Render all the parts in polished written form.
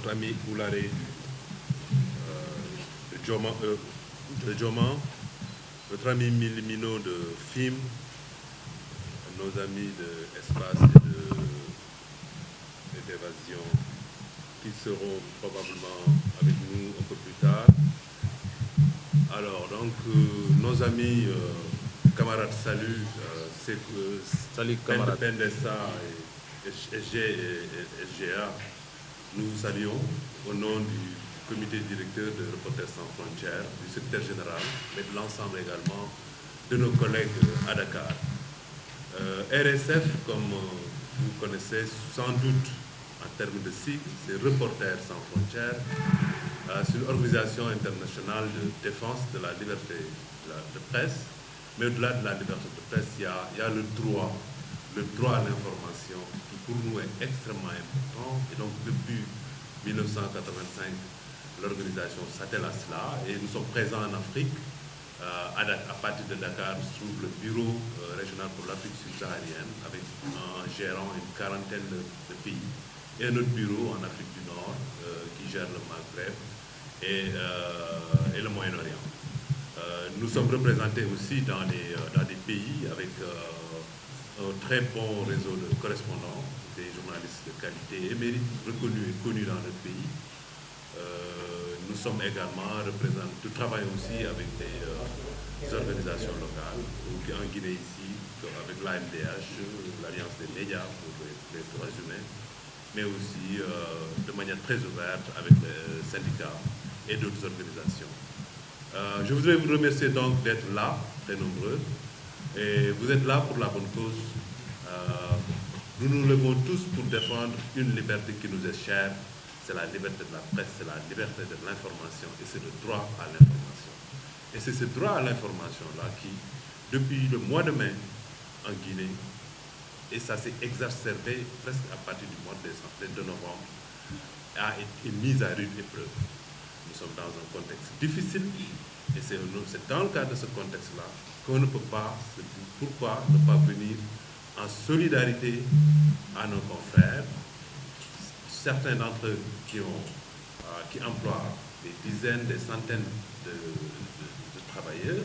notre ami Oularé de Djoman, notre ami Milimino de FIM, nos amis de Espace et d'Évasion qui seront probablement avec nous un peu plus tard. Alors, donc, nos amis, camarades, salut, c'est salut camarades Pendessa et SGA. Nous vous saluons au nom du comité directeur de Reporters sans frontières, du secrétaire général, mais de l'ensemble également de nos collègues à Dakar. RSF, comme vous connaissez sans doute en termes de sigle, c'est Reporters sans frontières. C'est une organisation internationale de défense de la liberté de presse. Mais au-delà de la liberté de presse, il y a le droit à l'information qui pour nous est extrêmement important. Et donc depuis 1985, l'organisation s'attelle à cela et nous sommes présents en Afrique. À partir de Dakar se trouve le bureau régional pour l'Afrique subsaharienne avec en gérant une quarantaine de pays et un autre bureau en Afrique du Nord qui gère le Maghreb et le Moyen-Orient. Nous sommes représentés aussi dans des pays avec un très bon réseau de correspondants, des journalistes de qualité émérites, reconnus et connus dans notre pays. Nous sommes également représentés, nous travaillons aussi avec des organisations locales, en Guinée ici, avec l'AMDH, l'Alliance des médias pour les droits humains, mais aussi de manière très ouverte avec les syndicats et d'autres organisations. Je voudrais vous remercier donc d'être là, très nombreux, et vous êtes là pour la bonne cause. Nous nous levons tous pour défendre une liberté qui nous est chère. C'est la liberté de la presse, c'est la liberté de l'information et c'est le droit à l'information. Et c'est ce droit à l'information-là qui, depuis le mois de mai en Guinée, et ça s'est exacerbé presque à partir du mois de novembre, a été mis à rude épreuve. Nous sommes dans un contexte difficile et c'est dans le cadre de ce contexte-là qu'on ne peut pas, pourquoi ne pas venir en solidarité à nos confrères, certains d'entre eux qui emploient des dizaines, des centaines de travailleurs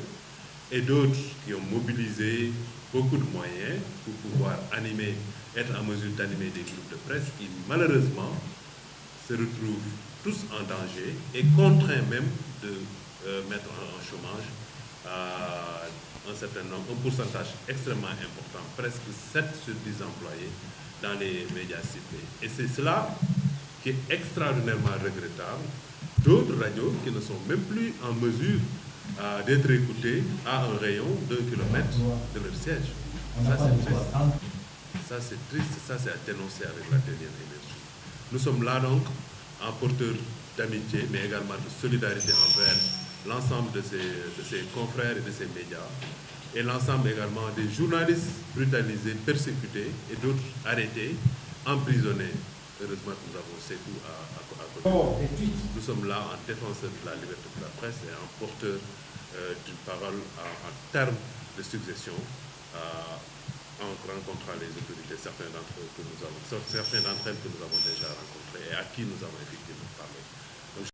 et d'autres qui ont mobilisé beaucoup de moyens pour pouvoir être en mesure d'animer des groupes de presse qui malheureusement se retrouvent tous en danger et contraints même de mettre en chômage un pourcentage extrêmement important, presque 7 sur 10 employés dans les médias ciblés. Et c'est cela qui est extraordinairement regrettable. D'autres radios qui ne sont même plus en mesure d'être écoutées à un rayon d'1 kilomètre de leur siège. Ça c'est triste. Ça c'est triste, ça c'est à dénoncer avec la dernière énergie. Nous sommes là donc en porteurs d'amitié, mais également de solidarité envers l'ensemble de ces confrères et de ces médias, et l'ensemble également des journalistes brutalisés, persécutés, et d'autres arrêtés, emprisonnés. Heureusement que nous avons Sékou à côté. Nous sommes là en défenseur de la liberté de la presse et en porteur d'une parole en termes de succession, en rencontrant les autorités, certaines d'entre elles que nous avons déjà rencontrées et à qui nous avons effectivement parlé.